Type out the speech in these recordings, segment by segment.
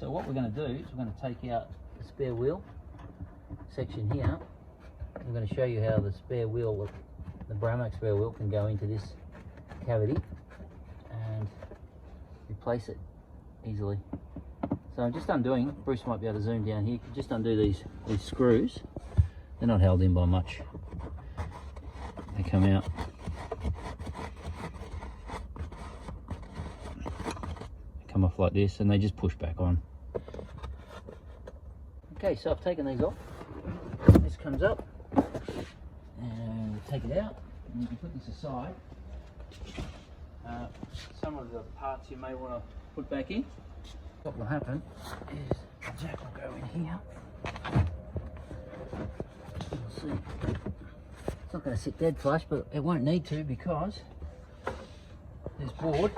so what we're going to do is we're going to take out the spare wheel section here. I'm going to show you how the spare wheel, the Braumach spare wheel, can go into this cavity and replace it easily. So I'm just undoing, Bruce might be able to zoom down here, just undo these screws. They're not held in by much. They come out. They come off like this and they just push back on. Okay, so I've taken these off. This comes up and we take it out and you can put this aside. Some of the parts you may want to put back in. What will happen is the jack will go in here. We'll see. It's not going to sit dead flush, but it won't need to because this board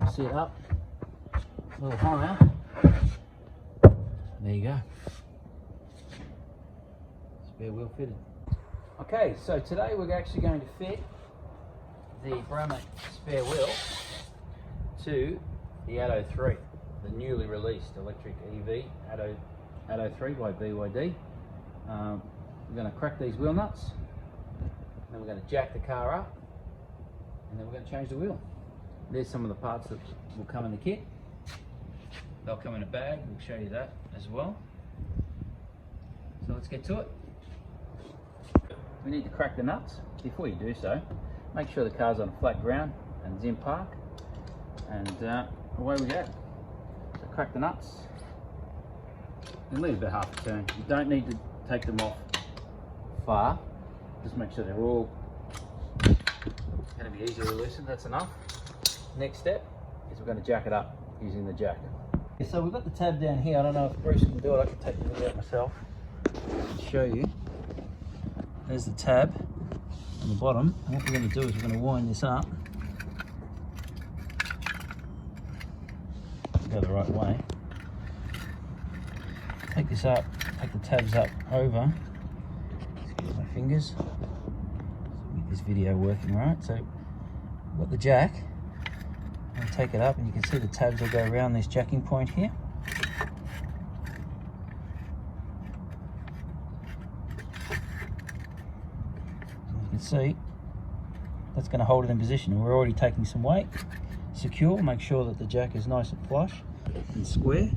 will sit up a little higher. There you go. Spare wheel fitted. Okay, so today we're actually going to fit the Braumach spare wheel to the ATTO 3, the newly released electric EV ATTO 3 by BYD. We're going to crack these wheel nuts, then we're going to jack the car up, and then we're going to change the wheel. There's some of the parts that will come in the kit. They'll come in a bag, we'll show you that as well. So let's get to it. We need to crack the nuts. Before you do so, make sure the car's on flat ground and it's in park, and away we go. So crack the nuts and leave about half a turn. You don't need to take them off far, just make sure they're all going to be easily loosened. That's enough. Next step is we're going to jack it up using the jack. So we've got the tab down here. I don't know if Bruce can do it. I can take the video out myself and show you. There's the tab on the bottom, and what we're going to do is we're going to wind this up. Go the right way. Take this up, take the tabs up over. Excuse my fingers. Get this video working right. So we've got the jack. I'll take it up and you can see the tabs will go around this jacking point here. As you can see, that's going to hold it in position. We're already taking some weight. Secure, make sure that the jack is nice and flush and square.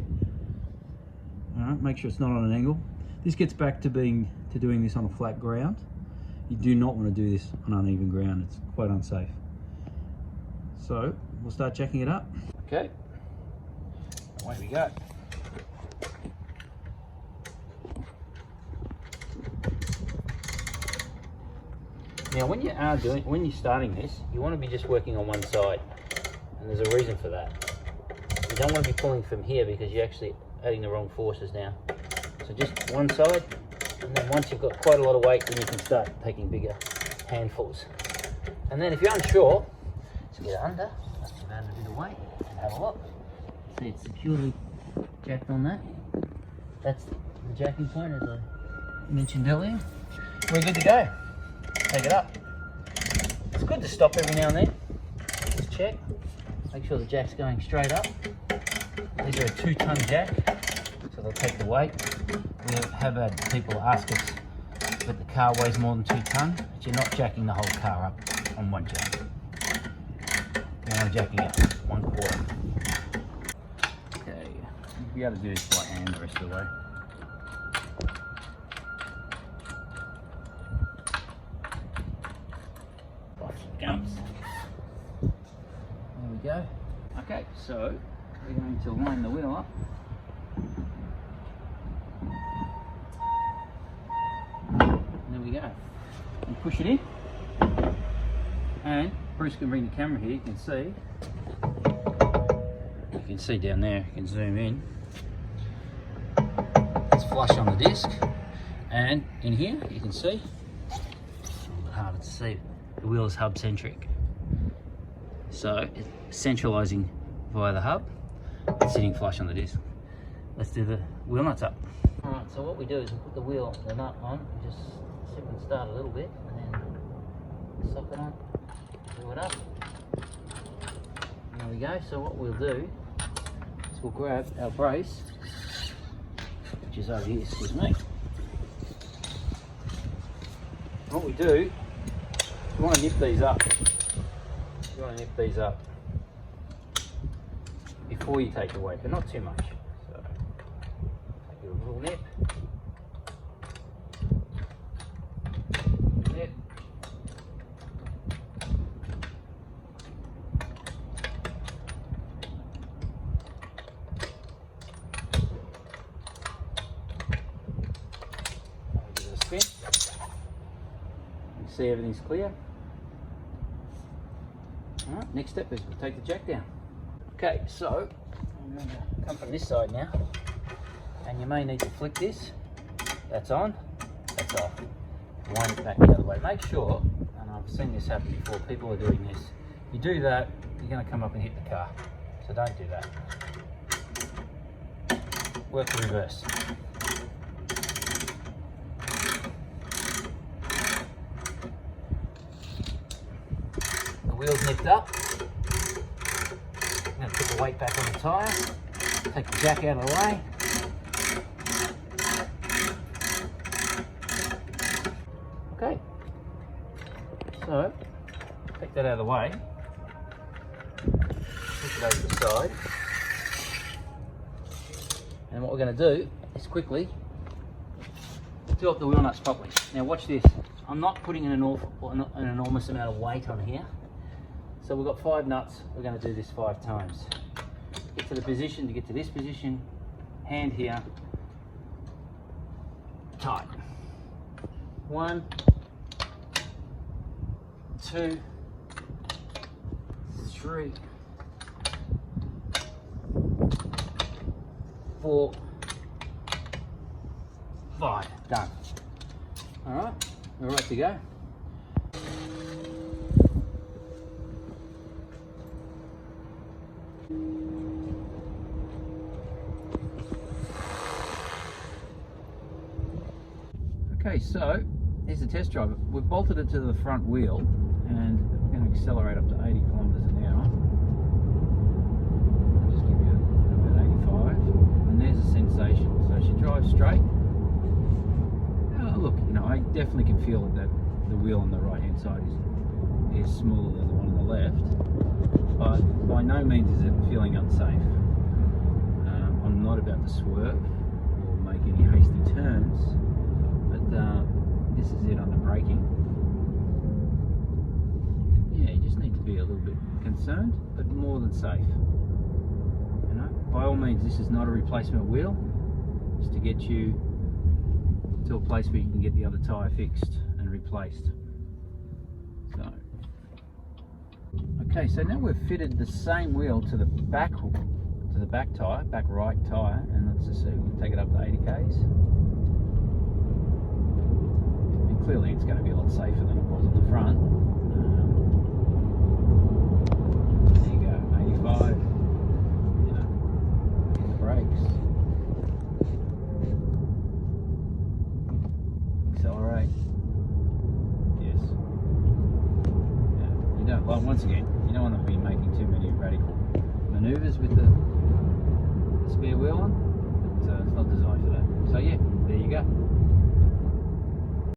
Alright, make sure it's not on an angle. This gets back to doing this on a flat ground. You do not want to do this on uneven ground, it's quite unsafe. So we'll start jacking it up. Okay, away we go. Now when you're starting this, you want to be just working on one side, and there's a reason for that. You don't want to be pulling from here because you're actually adding the wrong forces now. So just one side, and then once you've got quite a lot of weight, then you can start taking bigger handfuls. And then if you're unsure, just get under, add a bit of weight, and have a look. See, it's securely jacked on that. That's the jacking point, as I mentioned earlier. We're good to go. Take it up. It's good to stop every now and then. Just check. Make sure the jack's going straight up. These are a 2-ton jack, so they'll take the weight. We have had people ask us that the car weighs more than 2 ton, but you're not jacking the whole car up on one jack. You're only jacking up 1/4. Okay, you'll be able to do this by hand the rest of the way. Jumps. There we go. Okay, so we're going to line the wheel up. And there we go. And push it in. And Bruce can bring the camera here, you can see. You can see down there, you can zoom in. It's flush on the disc. And in here, you can see, it's a little bit harder to see, the wheel is hub centric. So it's centralizing via the hub, it's sitting flush on the disc. Let's do the wheel nuts up. Alright, so what we do is we put the nut on, we just sip and start a little bit, and then sock it on, do it up. There we go. So what we'll do we'll grab our brace, which is over here, excuse me. And what we do, you want to nip these up. You want to nip these up before you take the weight, but not too much. So take a little nip. Nip. Give it a spin. You see everything's clear. Alright, next step is we'll take the jack down. Okay, so I'm going to come from this side now, and you may need to flick this. That's on, that's off. Wind it back the other way. Make sure, and I've seen this happen before, people are doing this. You do that, you're going to come up and hit the car. So don't do that. Work the reverse. The wheel's nipped up. I'm going to put the weight back on the tyre, take the jack out of the way. Okay, so take that out of the way, push it over to the side, and what we're going to do is quickly do up the wheel nuts properly. Now watch this, I'm not putting an enormous amount of weight on here. So we've got 5 nuts, we're going to do this 5 times. Get to the position, to get to this position, hand here, tight. 1, 2, 3, 4, 5. Done. Alright, we're right to go. Okay, so here's the test drive. We've bolted it to the front wheel and we're going to accelerate up to 80 kilometers an hour. I'll just give you about 85, and there's a sensation. So she drives straight. Look, you know, I definitely can feel that the wheel on the right hand side is smaller than the one on the left, but by no means is it feeling unsafe. I'm not about to swerve or make any hasty turns. This is it on the braking. Yeah, you just need to be a little bit concerned, but more than safe. You know, by all means, this is not a replacement wheel. It's to get you to a place where you can get the other tyre fixed and replaced. So, okay, so now we've fitted the same wheel to the back tyre, back right tyre, and let's just see, we'll take it up to 80 k's. Clearly it's going to be a lot safer than it was on the front. There you go, 85, you know, hit the brakes, accelerate, yes, yeah. You don't, well, once again, you don't want to be making too many radical manoeuvres with the spare wheel on, but it's not designed for that. So yeah, there you go.